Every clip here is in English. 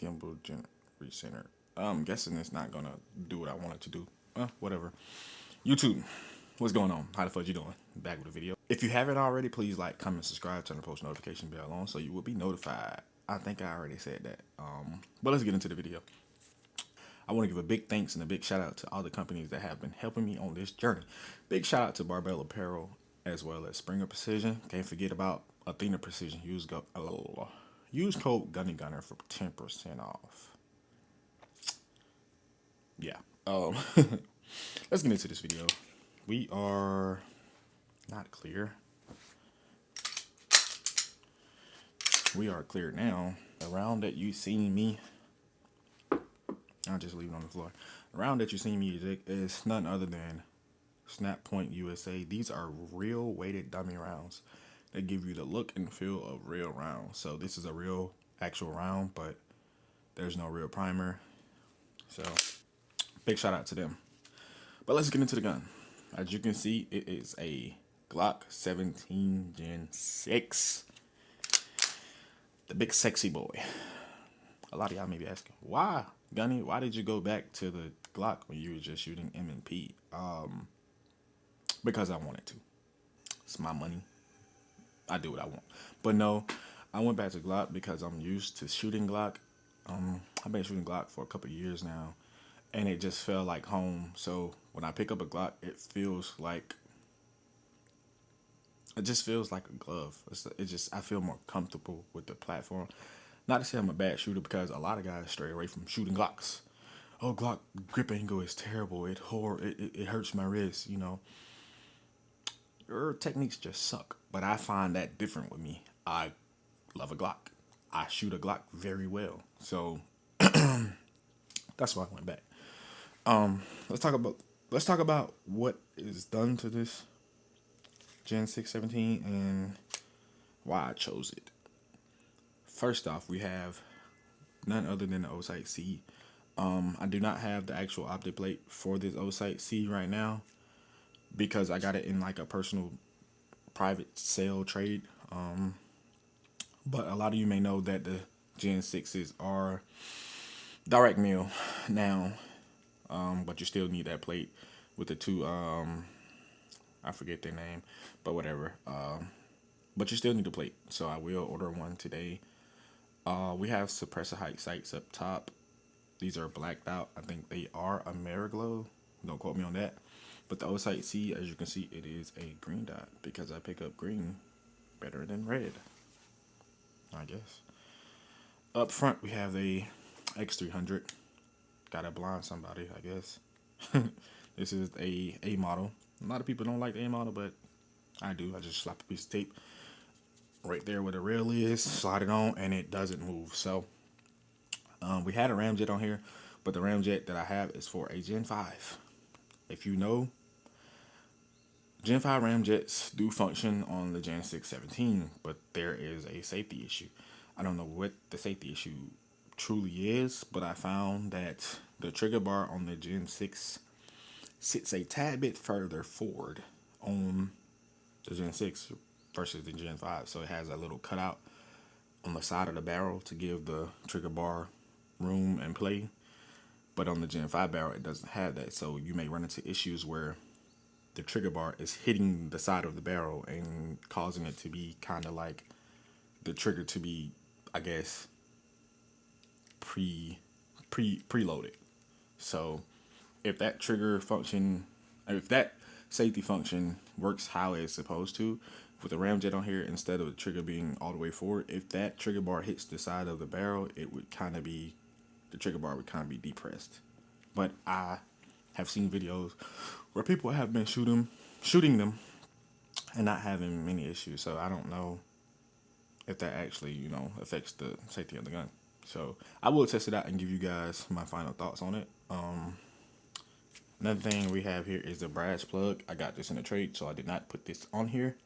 gimbal recenter. I'm guessing it's not gonna do what I want it to do. Whatever. YouTube, what's going on? How the fuck you doing? Back with a video. If you haven't already, please like, comment, subscribe, turn the post notification bell on so you will be notified. I think I already said that. But let's get into the video. I want to give a big thanks and a big shout out to all the companies that have been helping me on this journey. Big shout out to Barbell apparel as well as Springer Precision. Can't forget about Athena Precision. Use code Gunner for 10% off. Yeah. Let's get into this video. We are not clear. We are clear now. The round that you seen me, I'll just leave it on the floor. The round that you seen me is none other than Snap Point USA. These are real weighted dummy rounds. They give you the look and feel of real rounds. So this is a real actual round, but there's no real primer. So big shout out to them. But let's get into the gun. As you can see, it is a Glock 17 Gen 6. The big sexy boy. A lot of y'all may be asking, why, Gunny, why did you go back to the Glock when you were just shooting M&P? Because I wanted to. It's my money. I do what I want. But no, I went back to Glock because I'm used to shooting Glock. I've been shooting Glock for a couple of years now, and it just felt like home. So when I pick up a Glock, it just feels like a glove. I feel more comfortable with the platform. Not to say I'm a bad shooter, because a lot of guys stray away from shooting Glocks. Oh, Glock grip angle is terrible. It hurts my wrist, you know. Your techniques just suck. But I find that different with me. I love a Glock. I shoot a Glock very well. So that's why I went back. Let's talk about what is done to this Gen 617 and why I chose it. First off, we have none other than the O-Sight C. I do not have the actual optic plate for this O-Sight C right now because I got it in like a personal private sale trade. But a lot of you may know that the Gen 6s are direct mill now, but you still need that plate with the two, I forget their name, but whatever. But you still need a plate, so I will order one today. We have suppressor height sights up top. These are blacked out. I think they are Ameriglow. Don't quote me on that. But the O-Sight C, as you can see, it is a green dot because I pick up green better than red, I guess. Up front, we have a X300. Gotta blind somebody, I guess. This is a model. A lot of people don't like the A model, but I do. I just slap a piece of tape right there where the rail is, slide it on, and it doesn't move. So we had a ramjet on here, but the ramjet that I have is for a Gen 5. If you know, Gen 5 ramjets do function on the Gen 617, but there is a safety issue. I don't know what the safety issue truly is, but I found that the trigger bar on the Gen 6 sits a tad bit further forward on the Gen 6 versus the Gen 5. So it has a little cutout on the side of the barrel to give the trigger bar room and play. But on the Gen 5 barrel, it doesn't have that. So you may run into issues where the trigger bar is hitting the side of the barrel and causing it to be kind of like the trigger to be, I guess, preloaded. So if that safety function works how it's supposed to, with the ramjet on here, instead of the trigger being all the way forward, if that trigger bar hits the side of the barrel, it would kind of be, the trigger bar would kind of be depressed. But I have seen videos where people have been shooting them and not having many issues. So I don't know if that actually, you know, affects the safety of the gun. So I will test it out and give you guys my final thoughts on it. Another thing we have here is the brass plug. I got this in a trade, so I did not put this on here.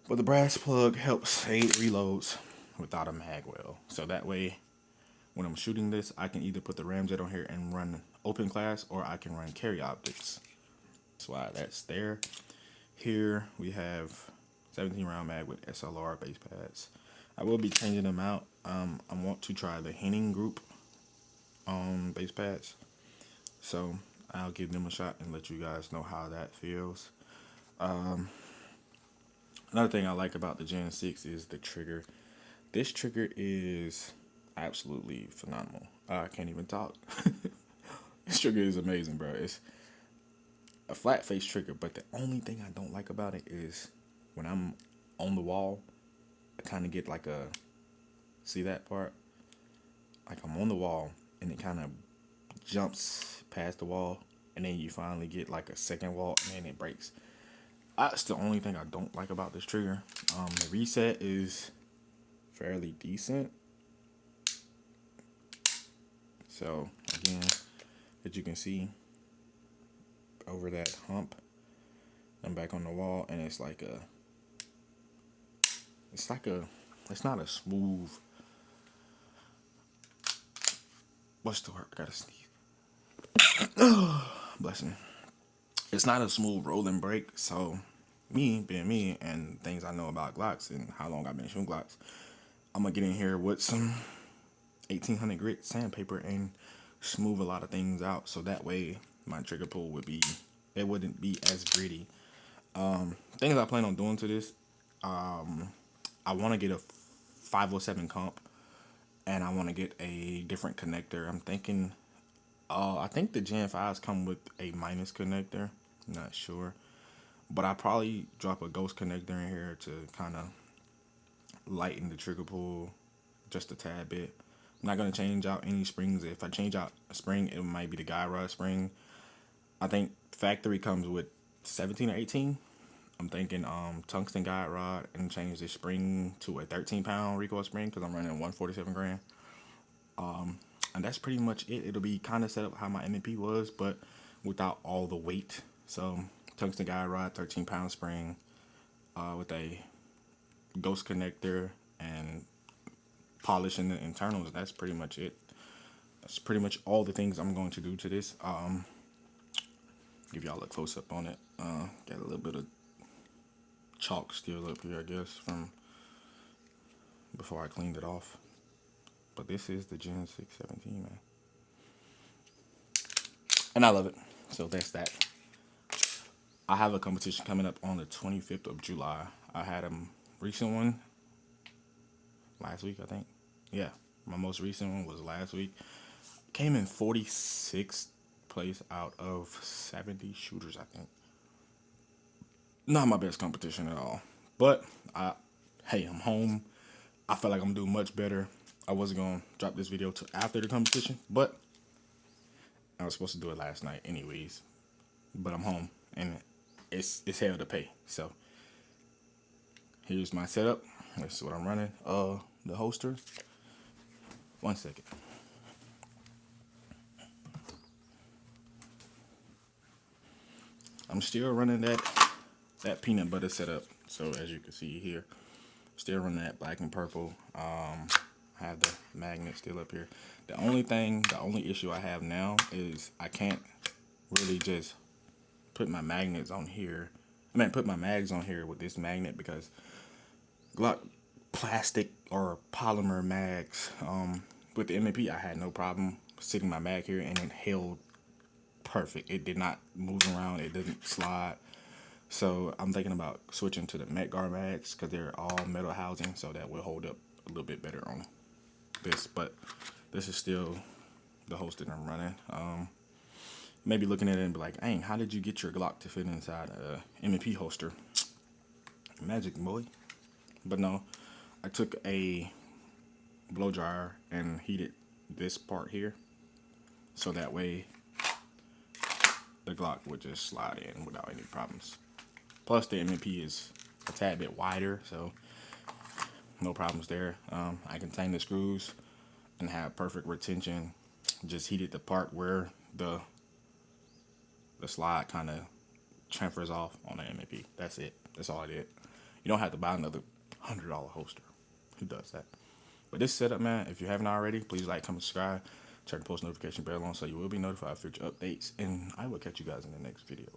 But the brass plug helps aid reloads without a mag well. So that way, when I'm shooting this, I can either put the ramjet on here and run open class, or I can run carry optics. That's why that's there. Here we have 17 round mag with SLR base pads. I will be changing them out. I want to try the Henning group base pads. So I'll give them a shot and let you guys know how that feels. Another thing I like about the Gen 6 is the trigger. This trigger is absolutely phenomenal. I can't even talk. This trigger is amazing, bro. It's a flat face trigger, but the only thing I don't like about it is when I'm on the wall, I kind of get like a, see that part? Like I'm on the wall and it kind of jumps past the wall, and then you finally get like a second wall and then it breaks. That's the only thing I don't like about this trigger. The reset is fairly decent. So again, as you can see, over that hump, I'm back on the wall, and it's like a, it's not a smooth, what's the word? I gotta sneeze. Bless me. It's not a smooth rolling break. So me being me and things I know about Glocks and how long I've been shooting Glocks, I'm gonna get in here with some 1800 grit sandpaper and smooth a lot of things out, so that way my trigger pull wouldn't be as gritty. Things I plan on doing to this, I want to get a 507 comp, and I want to get a different connector. I'm thinking, I think the Gen 5s come with a minus connector. I'm not sure, but I probably drop a ghost connector in here to kind of lighten the trigger pull just a tad bit. I'm not going to change out any springs. If I change out a spring, it might be the guide rod spring. I think factory comes with 17 or 18. I'm thinking tungsten guide rod and change the spring to a 13-pound recoil spring because I'm running 147 gram. And that's pretty much it. It'll be kind of set up how my M&P was, but without all the weight. So tungsten guide rod, 13-pound spring with a ghost connector and polishing the internals. That's pretty much it. That's pretty much all the things I'm going to do to this. Give y'all a close up on it. Got a little bit of chalk still up here, I guess, from before I cleaned it off. But this is the Gen 617, man. And I love it. So that's that. I have a competition coming up on the 25th of July. I had a recent one last week, I think. Yeah, my most recent one was last week. Came in 46th place out of 70 shooters, I think. Not my best competition at all. But, hey, I'm home. I feel like I'm doing much better. I wasn't going to drop this video till after the competition, but I was supposed to do it last night anyways. But I'm home, and it's hell to pay. So, here's my setup. This is what I'm running. The holster. 1 second. I'm still running that peanut butter setup. So as you can see here, still running that black and purple. I have the magnet still up here. The only issue I have now is I can't really just put my magnets on here. Put my mags on here with this magnet because Glock plastic or polymer mags. With the M&P, I had no problem sitting my mag here, and it held perfect. It did not move around. It didn't slide. So I'm thinking about switching to the Metgar mags because they're all metal housing, so that will hold up a little bit better on this. But this is still the holster I'm running. Maybe looking at it and be like, dang, how did you get your Glock to fit inside a M&P holster? Magic, boy. But no, I took a blow dryer and heated this part here, so that way the Glock would just slide in without any problems. Plus the M&P is a tad bit wider, so no problems there. I can tighten the screws and have perfect retention. Just heated the part where the slide kind of transfers off on the M&P. That's it. That's all I did. You don't have to buy another $100 holster. Who does that? But this setup, man, if you haven't already, please like, comment, subscribe, turn the post notification bell on so you will be notified of future updates, and I will catch you guys in the next video.